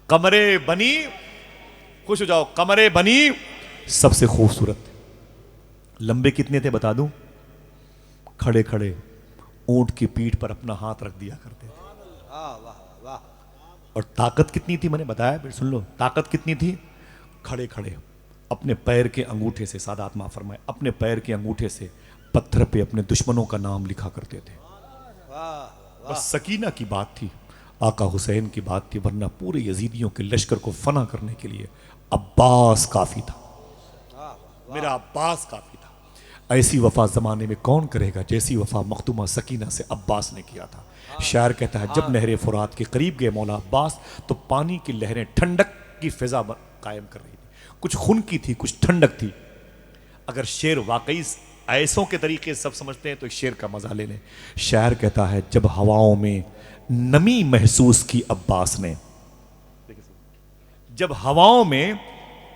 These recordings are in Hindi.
कमरे बनी, खुश हो जाओ, कमरे बनी सबसे खूबसूरत। लंबे कितने थे बता दूं? खड़े खड़े ऊंट की पीठ पर अपना हाथ रख दिया करते थे। और ताकत कितनी थी, मैंने बताया, फिर सुन लो ताकत कितनी थी। खड़े खड़े अपने पैर के अंगूठे से, सादात माफ फरमाए, अपने पैर के अंगूठे से पत्थर पे अपने दुश्मनों का नाम लिखा करते थे। बस सकीना की बात थी, आका हुसैन की बात थी, वरना पूरे यजीदियों के लश्कर को फना करने के लिए अब्बास काफी था। मेरा अब्बास काफी था। ऐसी वफा जमाने में कौन करेगा जैसी वफा मखदूमा सकीना से अब्बास ने किया था। शायर कहता है, जब नहरे फुरात के करीब गए मौला अब्बास तो पानी की लहरें ठंडक की फिजा कायम कर रही थी। कुछ खुन की थी, कुछ ठंडक थी। अगर शेर वाकई ऐसों के तरीके सब समझते हैं तो शेर का मजा ले लें। शायर कहता है, जब हवाओं में नमी महसूस की अब्बास ने, जब हवाओं में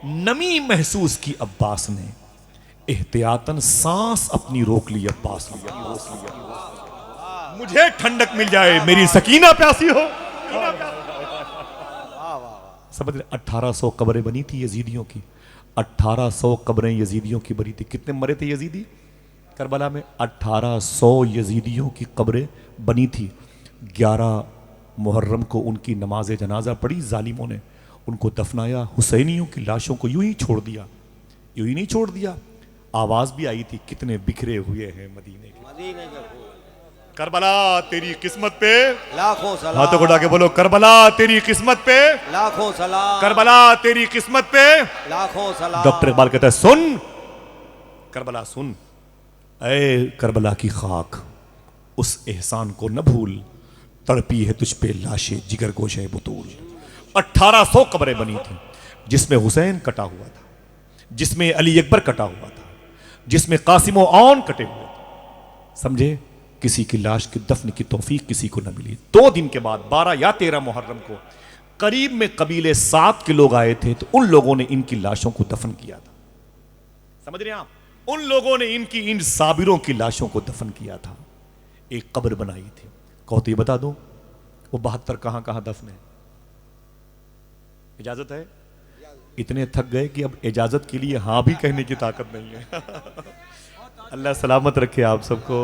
नमी महसूस की अब्बास ने, एहतियातन सांस अपनी रोक ली अब्बास ने। मुझे ठंडक मिल जाए, मेरी सकीना प्यासी हो। समझ रहे? 1800 कब्रें बनी थी यजीदियों की। 1800 कब्रें यजीदियों की बनी थी। कितने मरे थे यजीदी करबला में? 1800 यजीदियों की कब्रें बनी थी। 11 मुहर्रम को उनकी नमाज जनाजा पढ़ी, जालिमों ने उनको दफनाया, हुसैनियों की लाशों को यूं ही छोड़ दिया। यूं ही नहीं छोड़ दिया, आवाज भी आई थी, कितने बिखरे हुए हैं मदीने के। करबला तेरी किस्मत पे लाखों सलाम, हाथों को उठा के बोलो, करबला तेरी किस्मत पे लाखों सलाम, करबला तेरी किस्मत पे लाखों सलाम। डॉक्टर इकबाल कहता है, सुन करबला सुन, ऐ करबला की खाक, उस एहसान को न भूल, तड़पी है तुझ पे लाशे जिगर गोशे बुतूल। 1800 कब्रें बनी थी, जिसमें हुसैन कटा हुआ था, जिसमें अली अकबर कटा हुआ था, जिसमें कासिम औन कटे हुए थे। समझे? किसी की लाश की दफन की तौफीक किसी को न मिली। 2 दिन के बाद 12 या 13 मुहर्रम को करीब में कबीले 7 के लोग आए थे, तो उन लोगों ने इनकी लाशों को दफन किया था। समझ रहे हैं आप? उन लोगों ने इन साबिरों की लाशों को दफन किया था। एक कब्र बनाई थी। कहो तो ये बता दो वो 72 कहां कहां दफन है? इजाजत है? इतने थक गए कि अब इजाजत के लिए हां भी कहने की ताकत नहीं है। अल्लाह सलामत रखे आप सबको।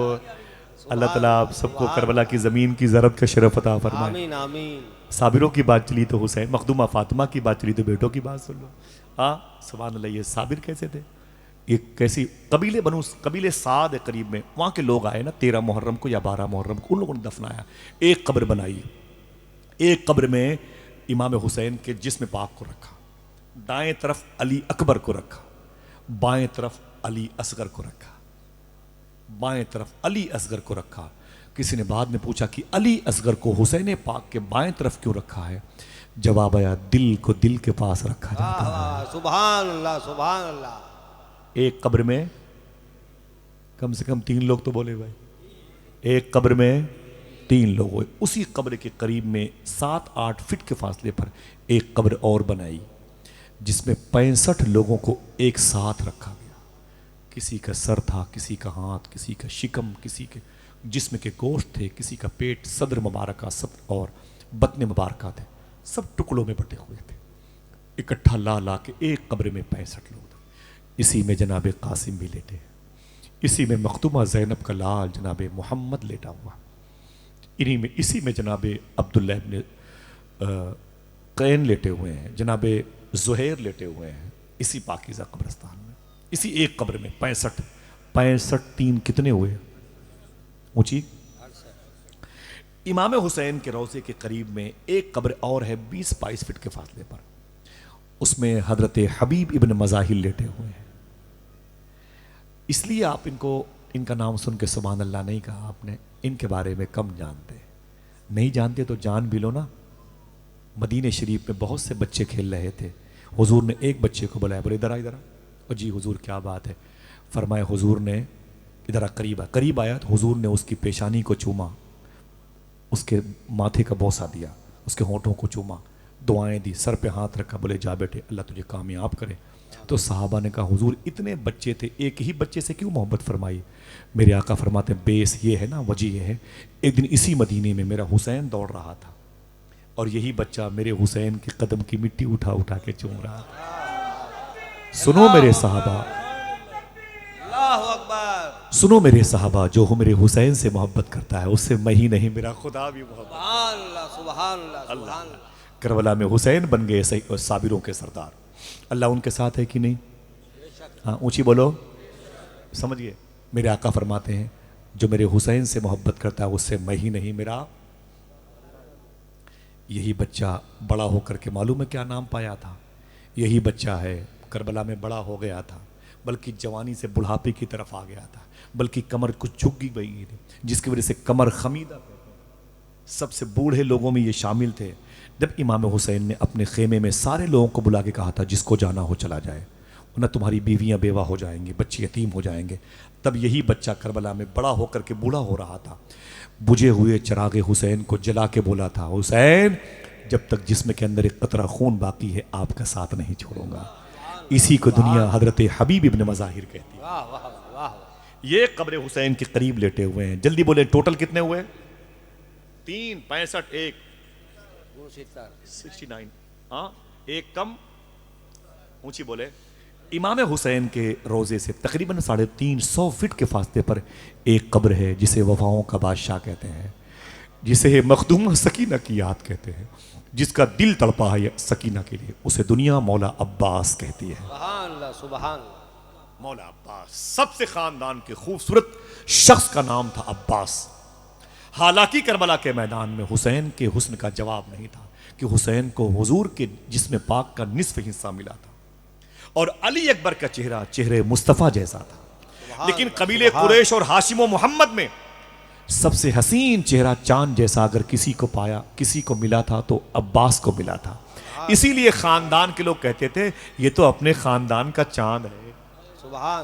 अल्लाह ताला आप सबको करबला की ज़मीन की ज़रत का शरफ अता फरमाए। आमीन आमीन। साबिरों की बात चली तो हुसैन, मखदूमा फातिमा की बात चली तो बेटों की बात सुन लो। हाँ सुभान अल्लाह। ये साबिर कैसे थे? ये कैसी कबीले साद है करीब में, वहाँ के लोग आए ना 13 मुहर्रम को या 12 मुहर्रम को, उन लोगों ने दफनाया। एक कब्र बनाई, एक कब्र में इमाम हुसैन के जिस्म पाक को रखा, दाएं तरफ अली अकबर को रखा, बाएं तरफ अली असगर को रखा, बाएं तरफ अली असगर को रखा। किसी ने बाद में पूछा कि अली असगर को हुसैन पाक के बाएं तरफ क्यों रखा है? जवाब आया, दिल को दिल के पास रखा जाता है। सुभान अल्लाह सुभान अल्लाह। एक कब्र में कम से कम 3 लोग तो बोले भाई, एक कब्र में 3 लोग हुए। उसी कब्र के करीब में 7-8 फीट के फासले पर एक कब्र और बनाई, जिसमें 65 लोगों को एक साथ रखा गया। किसी का सर था, किसी का हाथ, किसी का शिकम, किसी के जिस्म के गोश्त थे, किसी का पेट, सदर मुबारक सब और बतने मुबारक थे, सब टुकड़ों में बटे हुए थे। इकट्ठा ला ला के एक कब्र में 65 लोग थे। इसी में जनाब कासिम भी लेटे, इसी में मखदूमा ज़ैनब का लाल जनाब मोहम्मद लेटा हुआ, इसी में जनाब अब्दुल्ला इब्न कैन लेटे हुए हैं, जनाब ज़ुहैर लेटे हुए हैं, इसी पाकीज़ा कब्रिस्तान में, इसी एक कब्र में 65 3 कितने हुए ऊंची। इमाम हुसैन के रोज़े के करीब में एक कब्र और है 20-22 फीट के फासले पर, उसमें हजरत हबीब इब्न मज़ाहिल लेटे हुए हैं। इसलिए आप इनका नाम सुन के सुभान अल्लाह नहीं कहा आपने, इनके बारे में कम जानते। नहीं जानते तो जान भी लो ना। मदीने शरीफ में बहुत से बच्चे खेल रहे थे, हुजूर ने एक बच्चे को बुलाया, बोले इधर आ इधर आ। और जी हुजूर क्या बात है? फरमाए हुजूर ने इधर आ, करीब आया तो हुजूर ने उसकी पेशानी को चूमा, उसके माथे का बोसा दिया, उसके होंठों को चूमा, दुआएं दी, सर पे हाथ रखा, बोले जा बेटे अल्लाह तुझे कामयाब करे। तो साहबा ने कहा हुजूर इतने बच्चे थे, एक ही बच्चे से क्यों मोहब्बत फरमाई? मेरे आका फरमाते हैं बेस ये है ना, वजह ये है, एक दिन इसी मदीने में मेरा हुसैन दौड़ रहा था, और यही बच्चा मेरे हुसैन के कदम की मिट्टी उठा उठा के चूम रहा था। सुनो मेरे साहबा, अल्लाहु अकबर। सुनो मेरे साहबा, जो हो मेरे हुसैन से मोहब्बत करता है उससे मैं ही नहीं मेरा खुदा भी मोहब्बत। सुभान अल्लाह, सुभान अल्लाह, सुभान अल्लाह। करबला में हुसैन बन गए साबिरों के सरदार। अल्लाह उनके साथ है कि नहीं? हाँ, ऊंची बोलो, समझिए। मेरे आका फरमाते हैं जो मेरे हुसैन से मोहब्बत करता है उससे मैं ही नहीं मेरा। यही बच्चा बड़ा होकर के मालूम है क्या नाम पाया था? यही बच्चा है करबला में बड़ा हो गया था, बल्कि जवानी से बुढ़ापे की तरफ आ गया था, बल्कि कमर कुछ झुक गई थी, जिसकी वजह से कमर खमीदा। सबसे बूढ़े लोगों में ये शामिल थे। जब इमाम हुसैन ने अपने खेमे में सारे लोगों को बुला के कहा था जिसको जाना हो चला जाए, वरना तुम्हारी बीवियां बेवा हो जाएंगी, बच्चे यतीम हो जाएंगे, तब यही बच्चा करबला में बड़ा होकर के बूढ़ा हो रहा था। बुझे हुए चिरागे हुसैन को जला के बोला था, हुसैन जब तक जिस्म के अंदर एक कतरा खून बाकी है आपका साथ नहीं छोड़ूंगा। इसी को दुनिया हजरत हबीब इब्न मज़ाहिर कहती है। वाह वाह वाह। ये कब्र हुसैन के करीब लेटे हुए हैं। जल्दी बोले, टोटल कितने हुए? 3, 65, 1 69। हाँ, एक कम, ऊंची बोले। इमाम हुसैन के रोजे से तकरीबन 350 फीट के फासले पर एक कब्र है जिसे वफाओं का बादशाह कहते हैं, जिसे मखदूम सकीना की याद कहते हैं, जिसका दिल तड़पा है सकीना के लिए, उसे दुनिया मौला अब्बास कहती है। सुभान अल्लाह, सुभान अल्लाह। मौला अब्बास, सबसे खानदान के खूबसूरत शख्स का नाम था अब्बास। हालांकि करबला के मैदान में हुसैन के हुस्न का जवाब नहीं था कि हुसैन को हुजूर के जिस्म पाक का निस्फ हिस्सा मिला था और अली अकबर का चेहरा चेहरे मुस्तफ़ा जैसा था। लेकिन कबीले कुरैश और हाशिम मोहम्मद में सबसे हसीन चेहरा चांद जैसा अगर किसी को पाया, किसी को मिला था तो अब्बास को मिला था। इसीलिए खानदान के लोग कहते थे ये तो अपने खानदान का चांद है।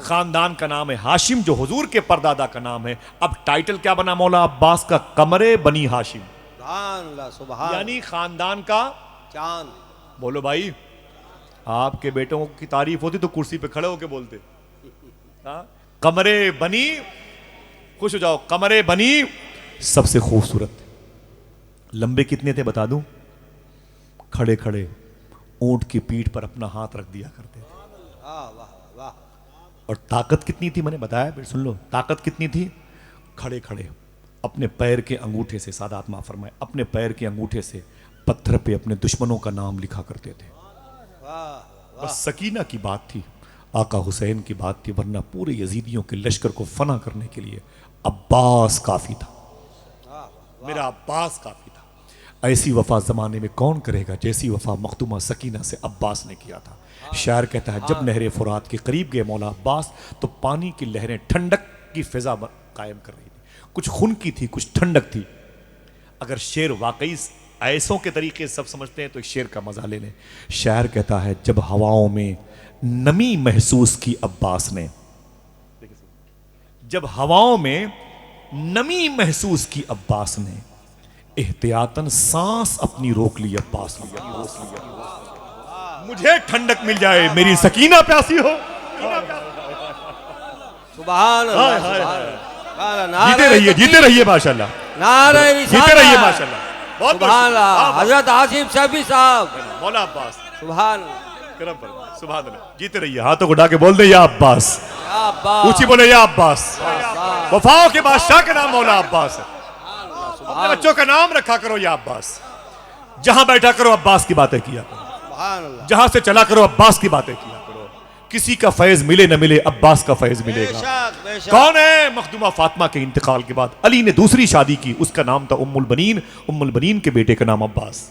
खानदान का नाम है हाशिम, जो हुजूर के परदादा का नाम है। अब टाइटल क्या बना मौला अब्बास का? कमरे बनी हाशिम, यानी खानदान का चांद। बोलो भाई, आपके बेटों की तारीफ होती तो कुर्सी पे खड़े होके बोलते। कमरे बनी, खुश हो जाओ, कमरे बनी सबसे खूबसूरत। लंबे कितने थे बता दूं? खड़े खड़े ऊंट की पीठ पर अपना हाथ रख दिया करते थे। वाह वाह वाह। और ताकत कितनी थी मैंने बताया, फिर सुन लो ताकत कितनी थी। खड़े खड़े अपने पैर के अंगूठे से, सादात मां फरमाए, अपने पैर के अंगूठे से पत्थर पे अपने दुश्मनों का नाम लिखा करते थे। बस सकीना की बात थी, आका हुसैन की बात थी, वरना पूरे यजीदियों के लश्कर को फना करने के लिए अब्बास काफी था। मेरा अब्बास काफी था। ऐसी वफा जमाने में कौन करेगा जैसी वफा मखदूमा सकीना से अब्बास ने किया था। शायर कहता है जब नहरे फुरात के करीब गए मौला अब्बास तो पानी की लहरें ठंडक की फिजा कायम कर रही थी। कुछ खुन की थी, कुछ ठंडक थी। अगर शेर वाकई ऐसों के तरीके सब समझते हैं तो इस शेर का मजा ले लें। शायर कहता है जब हवाओं में नमी महसूस की अब्बास ने, जब हवाओं में नमी महसूस की अब्बास ने, एहतियातन सांस अपनी रोक ली अब्बास ने। मुझे ठंडक मिल जाए, मेरी सकीना प्यासी हो। सुभान अल्लाह, सुभान अल्लाह। जीते रहिए, जीते रहिए माशाल्लाह, नारे जीते रहिए माशाल्लाह। बहुत सुभान अल्लाह। हजरत आसिफ शफी साहब, मौला अब्बास, सुभान करम फरमा, सुभान अल्लाह। जीते रहिए, हाथों को उठा के बोल दे या अब्बास, या अब्बास, ऊंची बोले या अब्बास। वफाओं के बादशाह का नाम मौला अब्बास है। अपने बच्चों का नाम रखा करो या अब्बास। जहां बैठा करो अब्बास की बातें किया करो, जहां से चला करो अब्बास की बातें किया करो। किसी का फैज मिले न मिले अब्बास का फैज मिलेगा। कौन है? मखदूमा फातिमा के इंतकाल के बाद अली ने दूसरी शादी की, उसका नाम था उम्मुल बनीन। उम्मुल बनीन के बेटे का नाम अब्बास।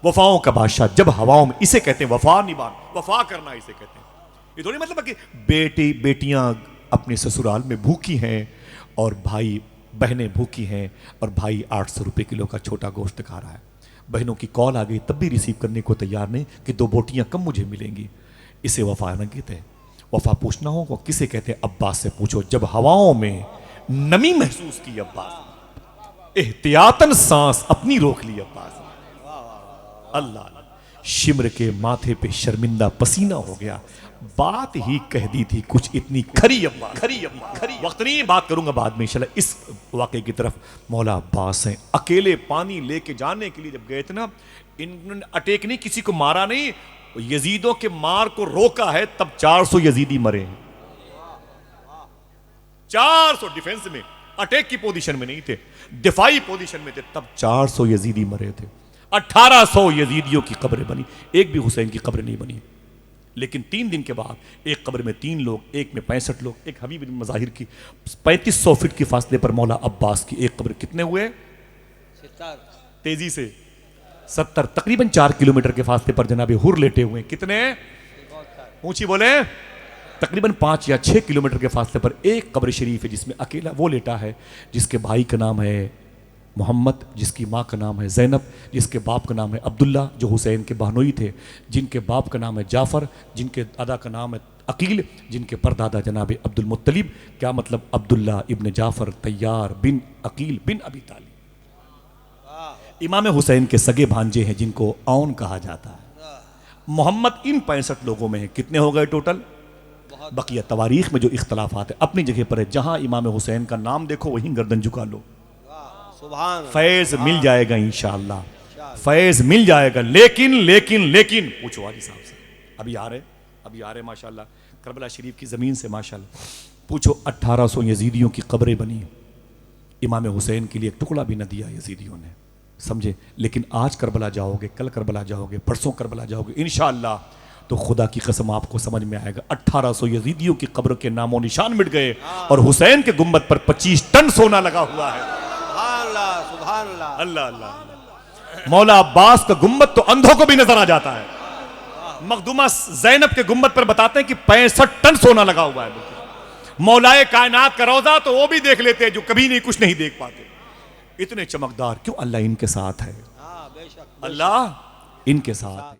वफाओं का बादशाह। जब हवाओं में, इसे कहते हैं वफा निभान, वफा करना इसे कहते हैं। ये थोड़ी मतलब कि बेटी बेटियां अपने ससुराल में भूखी हैं और भाई बहनें भूखी हैं और भाई 800 रुपये किलो का छोटा गोश्त खा रहा है। बहनों की कॉल आ गई तब भी रिसीव करने को तैयार नहीं कि 2 बोटियां कम मुझे मिलेंगी। इसे वफा अंकित है। वफा पूछना होगा किसे कहते हैं? अब्बास से पूछो। जब हवाओं में नमी महसूस की अब्बास, एहतियातन सांस अपनी रोक ली अब्बास। अल्लाह, शिमर के माथे पे शर्मिंदा पसीना हो गया। बात ही कह दी थी कुछ इतनी खरी अम्मा, खरी अम्मा, खरी। वक्त नहीं, बात करूंगा बाद में इंशाल्लाह। इस वाक़े की तरफ मौला अब्बास हैं, अकेले पानी लेके जाने के लिए जब गए थे ना, इन्होंने अटैक नहीं, किसी को मारा नहीं, यजीदों के मार को रोका है, तब 400 यजीदी मरे हैं। 400 डिफेंस में, अटैक की पोजीशन में नहीं थे, दिफाई पोजीशन में थे, तब 400 यजीदी मरे थे। 1800 यजीदियों की कब्रें बनी, एक भी हुसैन की कब्र नहीं बनी। लेकिन 3 दिन के बाद एक कब्र में 3 लोग, एक में 65 लोग, एक हबीब बिन मज़ाहिर की 3500 फीट के फासले पर मौला अब्बास की एक कब्र। कितने हुए? 70। तेजी से 70, तकरीबन 4 किलोमीटर के फासले पर जनाब हुर लेटे हुए। कितने? ऊंची बोले। तकरीबन 5 या 6 किलोमीटर के फासले पर एक कब्र शरीफ है जिसमें अकेला वो लेटा है जिसके भाई का नाम है मोहम्मद, जिसकी माँ का नाम है ज़ैनब, जिसके बाप का नाम है अब्दुल्ला जो हुसैन के बहनोई थे, जिनके बाप का नाम है जाफ़र, जिनके दादा का नाम है अकील, जिनके परदादा जनाब अब्दुल मुत्तलिब। क्या मतलब? अब्दुल्ला इब्न जाफ़र तैयार बिन अकील बिन अबी तालिब। इमाम हुसैन के सगे भांजे हैं जिनको औन कहा जाता है। मोहम्मद इन 65 लोगों में है। कितने हो गए टोटल? बकिया तवारीख में जो इख्तलाफात है अपनी जगह पर है। जहां इमाम हुसैन का नाम देखो वहीं गर्दन झुका लो, फैज मिल जाएगा इंशाअल्लाह, फैज मिल जाएगा। लेकिन लेकिन लेकिन पूछो वाली साहब से, अभी आ रहे माशाअल्लाह करबला शरीफ की ज़मीन से माशाअल्लाह। पूछो 1800 यजीदियों की कब्रें बनी, इमाम हुसैन के लिए एक टुकड़ा भी न दिया यजीदियों ने, समझे। लेकिन आज करबला जाओगे, कल करबला जाओगे, परसों करबला जाओगे इंशाअल्लाह, तो खुदा की कसम आपको समझ में आएगा 1800 यजीदियों की कब्र के नामों निशान मिट गए और हुसैन के गुम्बद पर 25 टन सोना लगा हुआ है। अल्लाह अल्लाह। मौला अब्बास का गुम्बद तो अंधों को भी नजर आ जाता है। मखदूमा ज़ैनब के गुम्बद पर बताते हैं कि 65 टन सोना लगा हुआ है। मौलाए कायनात का रोजा तो वो भी देख लेते हैं जो कभी नहीं कुछ नहीं देख पाते। इतने चमकदार क्यों? अल्लाह इनके साथ है, अल्लाह इनके साथ है।